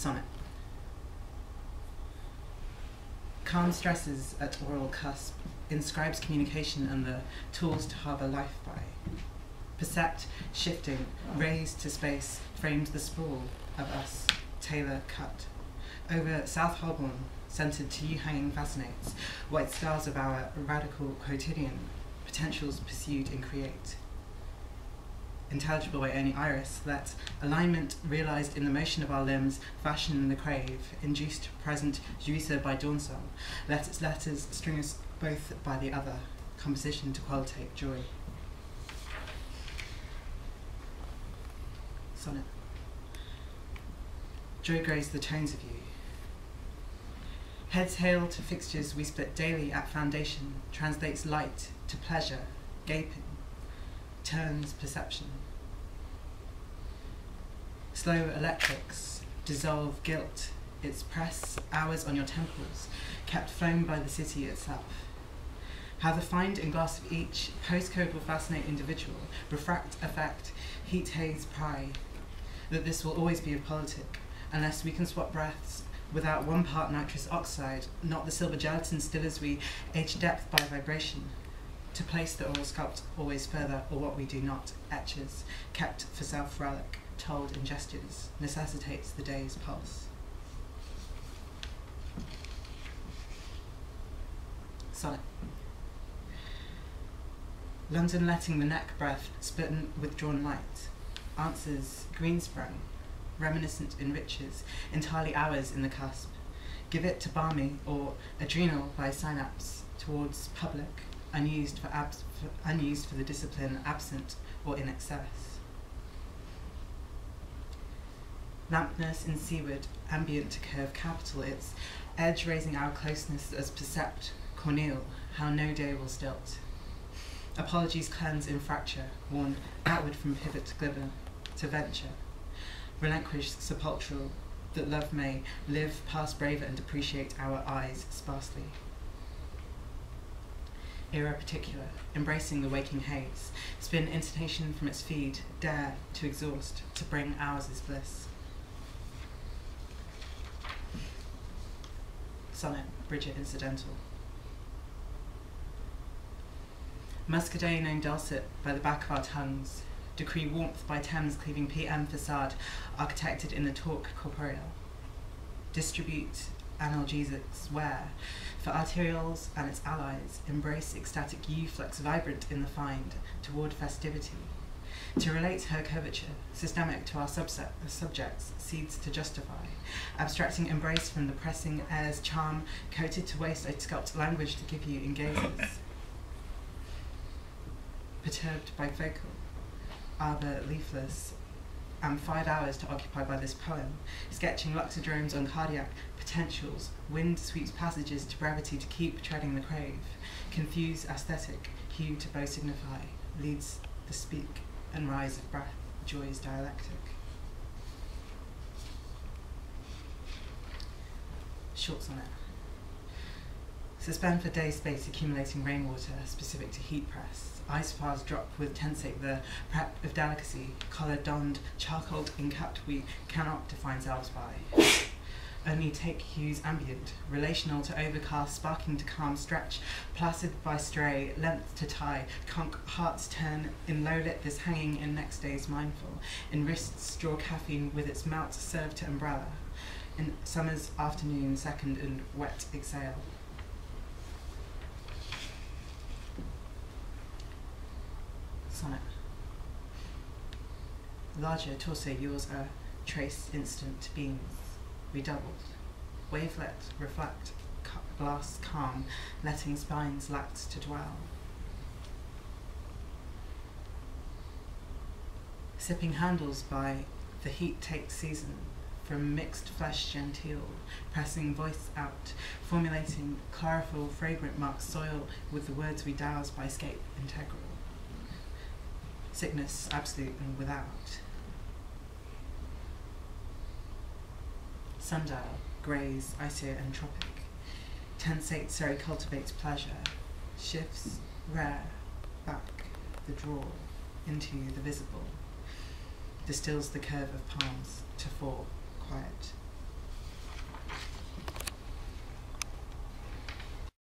Sonnet. Calm stresses at oral cusp, inscribes communication and the tools to harbour life by. Percept, shifting, raised to space, frames the sprawl of us, tailor cut. Over South Holborn, centred to you hanging fascinates, white scars of our radical quotidian, potentials pursued and create. Intelligible by only iris, let alignment realised in the motion of our limbs, fashion in the crave, induced present jouisseur by dawn song, let its letters string us both by the other, composition to qualitate joy. Sonnet. Joy grows the tones of you. Heads hail to fixtures we split daily at foundation, translates light to pleasure, gaping, turns perception. Slow electrics dissolve guilt, its press hours on your temples, kept flowing by the city itself. How the find and glass of each postcode will fascinate individual, refract effect, heat haze pry, that this will always be a politic, unless we can swap breaths without 1 part nitrous oxide, not the silver gelatin still as we age depth by vibration. To place the oral sculpt always further, or what we do not, etches, kept for self-relic, told in gestures, necessitates the day's pulse. Sonnet. London letting the neck breath splitten withdrawn light, answers green sprung, reminiscent enriches, entirely ours in the cusp. Give it to balmy or adrenal by synapse towards public, unused for the discipline absent or in excess. Lampness in seaward, ambient to curve capital, its edge raising our closeness as percept, corneal, how no day will stilt. Apologies cleanse in fracture, worn outward from pivot glimmer to venture. Relinquish sepulchral, that love may live past braver and depreciate our eyes sparsely. Era particular, embracing the waking haze, spin intonation from its feed, dare to exhaust, to bring ours is bliss. Sonnet, Bridget incidental. Muscadet known dulcet by the back of our tongues, decree warmth by Thames cleaving PM facade, architected in the talk corporeal. Distribute analgesics where, for arterioles and its allies, embrace ecstatic efflux vibrant in the find, toward festivity. To relate her curvature, systemic to our subjects, seeds to justify, abstracting embrace from the pressing air's charm, coated to waste I sculpt language to give you in gazes. Perturbed by vocal, arbor leafless, and 5 hours to occupy by this poem, sketching loxodromes on cardiac potentials, wind sweeps passages to brevity to keep treading the crave, confuse aesthetic, hue to bow signify, leads the speak and rise of breath, joy's dialectic. Short sonnet. Suspend for day space accumulating rainwater specific to heat press. Ice bars drop with tensate the prep of delicacy. Collar donned, charcoaled, incapped we cannot define selves by. Only take hues ambient, relational to overcast, sparking to calm stretch, placid by stray, length to tie, conch hearts turn in low lit this hanging in next day's mindful, in wrists draw caffeine with its melt served to umbrella, in summer's afternoon second and wet exhale. Sonnet. Larger torso yours are trace instant beams, redoubled. Wavelet reflect, glass calm, letting spines lax to dwell. Sipping handles by the heat takes season, from mixed flesh genteel, pressing voice out, formulating chlorophyll fragrant marks soil with the words we douse by scape integral. Sickness absolute and without. Sundial, grays, icer and tropic. Tensate Surrey cultivates pleasure, shifts, rare, back, the draw, into the visible. Distills the curve of palms to fall, quiet.